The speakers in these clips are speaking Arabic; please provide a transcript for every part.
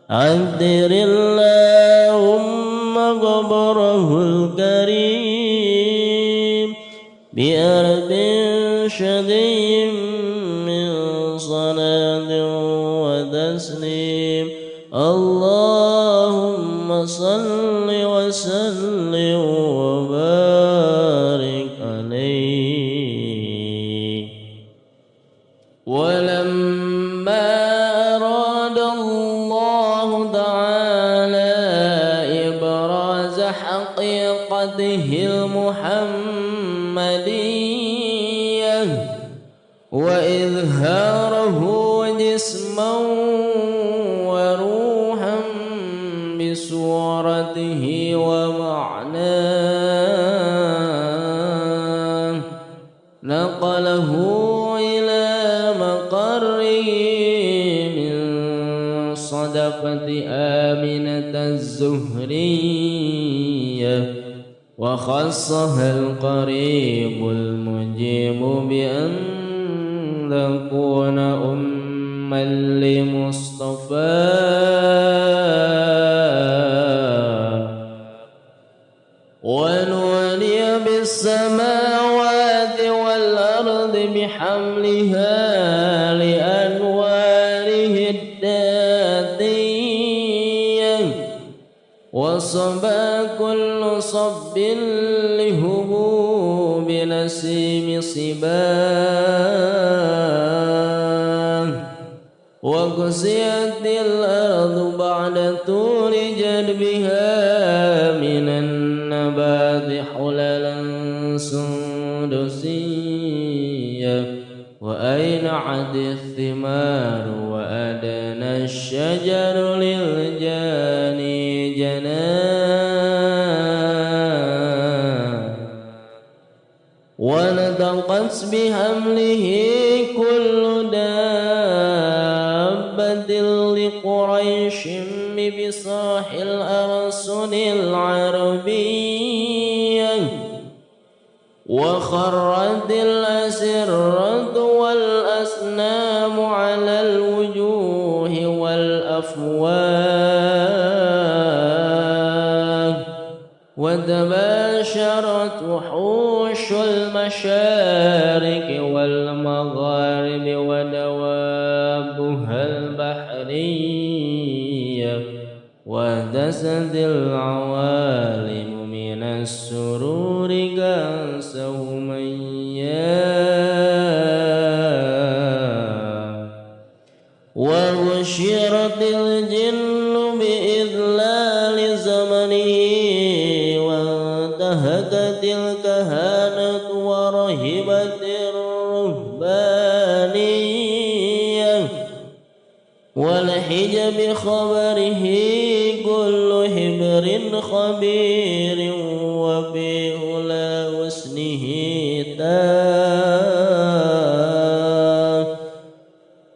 عذر اللهم قبره الكريم بأرض شدي من صلاة وتسليم. اللهم صل وسلم وبارك عليه. ولما أراد الله تعالى إبراز حقيقته المحمدية وإظهاره جسما وروحا بصورته ومعناه، نقله إلى مقره من صدقة آمنة الزهرية، وخصها القريب المجيب بأن تكون أما لمصطفى ونولي بالسماوات والأرض بحملها لأنواره الذاتية، وصبا كل صب لهبوب نسيم صباه، وكسيت الأرض بعد طول جدبها من النبات حللا سندسية، وأينعت الثمار وأدنى الشجر للجاني جناه، ونطقت بحمله كل دابة لقريش ببصاح الأرسل العربية، وخرت الأسرة والأسنام على الوجوه والأفواه، وتباشرت وحوش المشارق والمغارب ودوابها البحرية، واهتزت العوالم من السرور كأسهم إياه، وبشرت الجن بإذلال زمنه، وانتهكت الكهانة ورهبت الرهبانية، ولحج بخبره كل هبر خبير، وفي أولى وسنه تاه،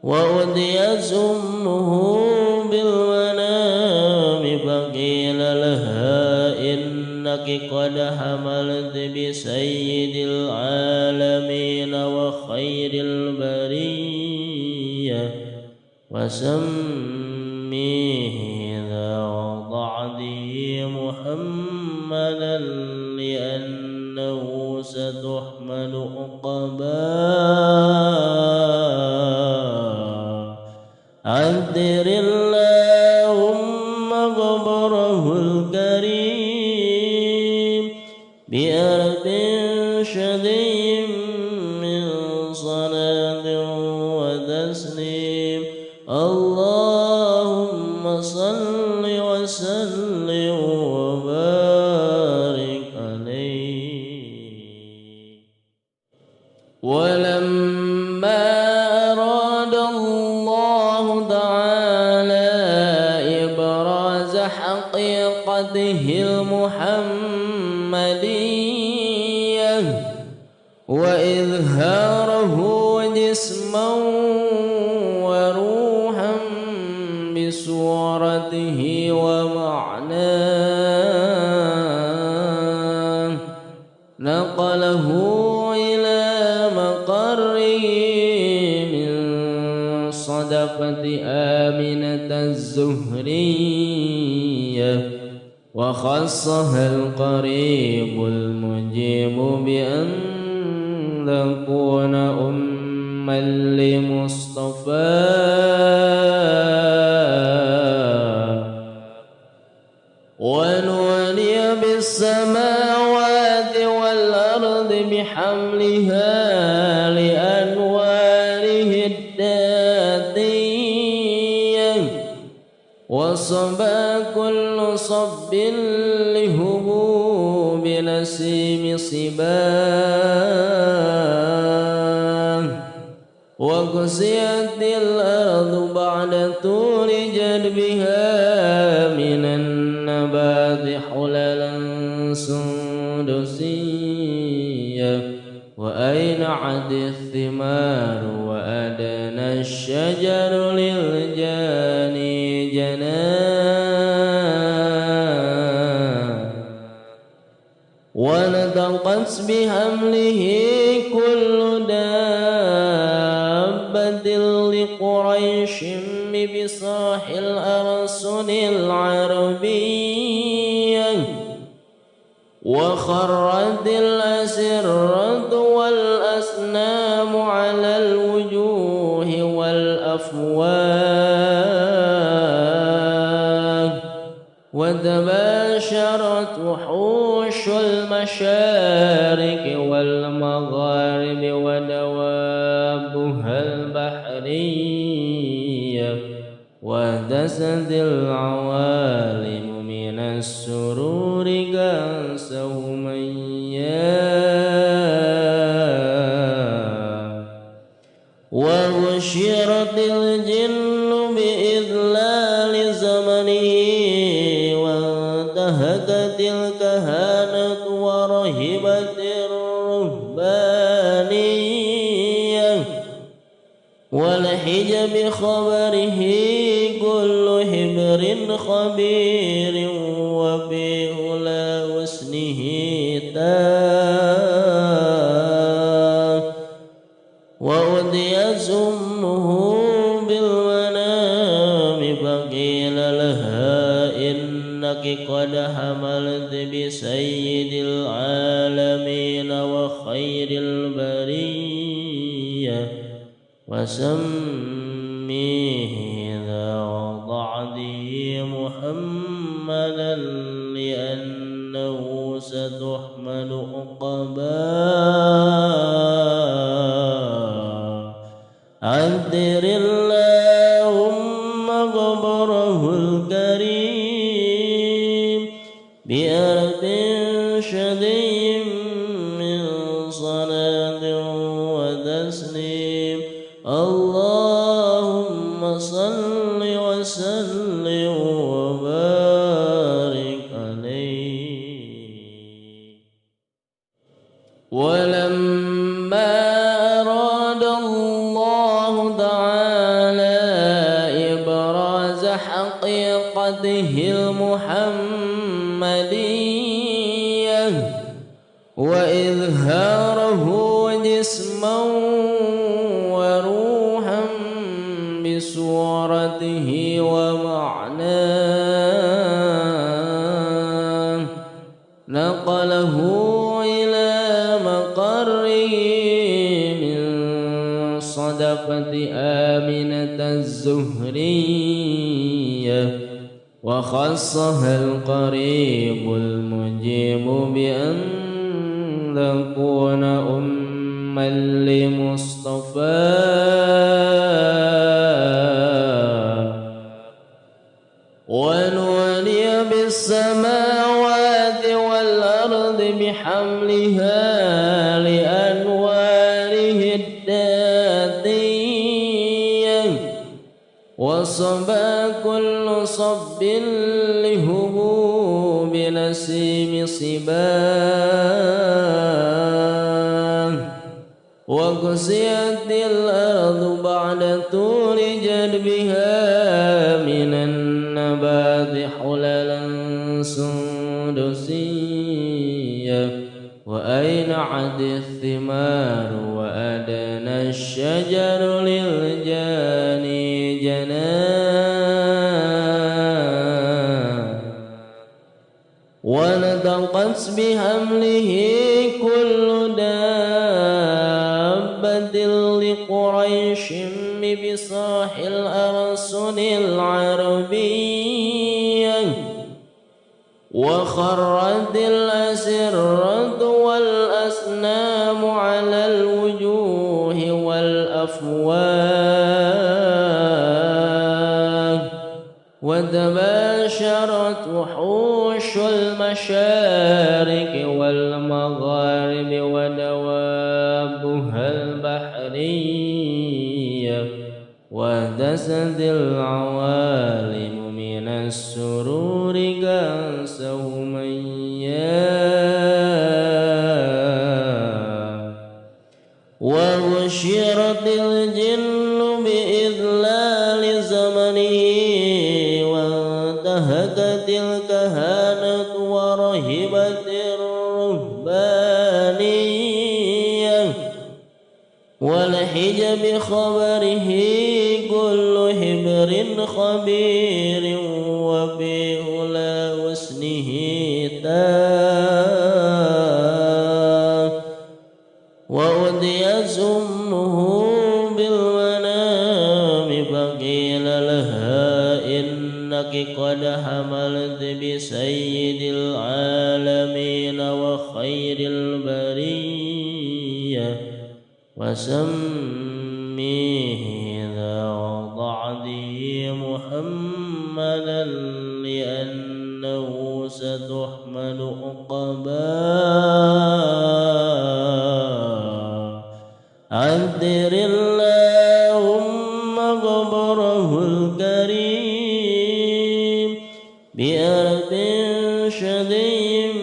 وأوديت أمه بالمنام فقيل لها إنك قد حملت بسيد العالمين وخير البرية، وسميه إذا وضعته محمدا لأنه ستحمل عقباه. عذر اللهم قبره الكريم بأرض شدي من صلاة وتسليم. اللهم صل وسلم وبارك عليه. ولما أراد الله تعالى إبراز حقيقته المحمدية وإظهاره جسما وروحا بصورته ومعناه، نقله إلى مقره من صدقة آمنة الزهرية وخصها القريب المجيب بأن تكون أما لمصطفى ونولي بالسماوات والأرض بحملها لأنواره الذاتية وصبا كل صب لهبوب نسيم صباه وكسيت الأرض بعد طول جدبها من النبات حللا سندسية وأينعت الثمار وأدنى الشجر للجاني جناه ونطقت بحمله كل دابة لقريش ببصاح الأرسل العربية وخرت الأسرة والأسنام على الوجوه والأفواه وتباشرت وحوش المشارق والمغارب ودوابها البحرية واهتزت العوالم من السرور كأسه مياه وبشرت الجن بإذلال زمنه وانتهكت الكهانة ورهبت الرهبانية ولحج بخبره كل هبر خبير وفي أولى وسنه تاه وأوديت أمه بالمنام فقيل لها إنك قد حملت بسيد العالمين وخير البرية وسميه إذا وضعته محمدا لأنه ستحمل عقباه عذر اللهم قبره الكريم بأرض شديد من صلاة وتسليم اللهم صل وسلم وبارك عليه. ولما أراد الله تعالى إبراز حقيقته المحمدية وإظهاره جسما وروحا بصورته ومعناه نقله إلى مقره من صدفة آمنة الزهرية وخصها القريب المجيب بأن تكون أما لمصطفى ونولي بالسماوات والأرض بحملها لأنواره الذاتية وصبا كل صب لهبوب نسيم صباه وكسيت الأرض بعد طول جدبها من النبات حللا سندسية وأينعت الثمار وأدنى الشجر للجاني جناه ونطقت بحمله كل دابة لقريش ببصاح الأرسل العربية، وخرت الأسرة والأسنام على الوجوه والأفواه، وتباشرت وحوش المشارق والمغارب ودوابها البحرية، واهتزت العوالم من السرور كأسا هميا، وبشرت الجن بإذلال زمنه، وانتهكت الكهانة ورهبت الرهبانية، ولحج بخبره كل هبر خبير، وفي أولى حسنه تاه، وأوديت أمه بالمنام فقيل لها إنك قد حملت بسيد العالمين وخير البرية، وسميه إذا وضعته محمدا لأنه ستحمل عقباه، عذر اللهم قبره الكريم بأرض شديد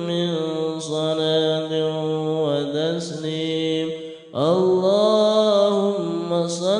من صلاة وتسليم. اللهم صل